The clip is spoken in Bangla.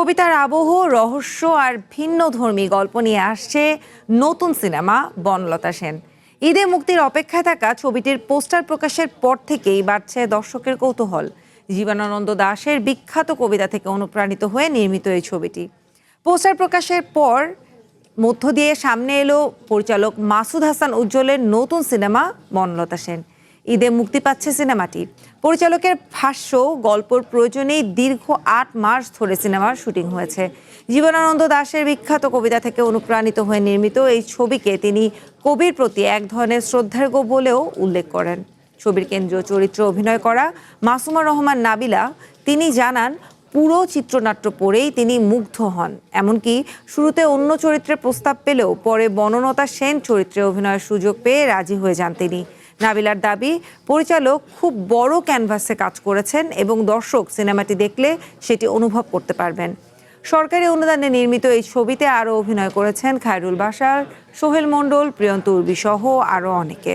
কবিতার আবহ, রহস্য আর ভিন্নধর্মী গল্প নিয়ে আসছে নতুন সিনেমা বনলতা সেন। ঈদে মুক্তির অপেক্ষায় থাকা ছবিটির পোস্টার প্রকাশের পর থেকেই বাড়ছে দর্শকের কৌতূহল। জীবনানন্দ দাশের বিখ্যাত কবিতা থেকে অনুপ্রাণিত হয়ে নির্মিত এই ছবিটি পোস্টার প্রকাশের পর মধ্য দিয়ে সামনে এলো পরিচালক মাসুদ হাসান উজ্জ্বলের নতুন সিনেমা বনলতা সেন। ঈদে মুক্তি পাচ্ছে সিনেমাটি। পরিচালকের ভাষ্য, গল্পর প্রয়োজনেই দীর্ঘ ৮ মাস ধরে সিনেমার শুটিং হয়েছে। জীবনানন্দ দাশের বিখ্যাত কবিতা থেকে অনুপ্রাণিত হয়ে নির্মিত এই ছবিকে তিনি কবির প্রতি এক ধরনের শ্রদ্ধার্ঘ বলেও উল্লেখ করেন। ছবির কেন্দ্রীয় চরিত্রে অভিনয় করা মাসুমা রহমান নাবিলা তিনি জানান, পুরো চিত্রনাট্য পড়েই তিনি মুগ্ধ হন। এমনকি শুরুতে অন্য চরিত্রের প্রস্তাব পেলেও পরে বনলতা সেন চরিত্রে অভিনয়ের সুযোগ পেয়ে রাজি হয়ে যান তিনি। নাবিলার দাবি, পরিচালক খুব বড় ক্যানভাসে কাজ করেছেন এবং দর্শক সিনেমাটি দেখলে সেটি অনুভব করতে পারবেন। সরকারি অনুদানে নির্মিত এই ছবিতে আরও অভিনয় করেছেন খায়রুল বাশার, সোহেল মণ্ডল, প্রিয়ন্ত উর্বি সহ আরও অনেকে।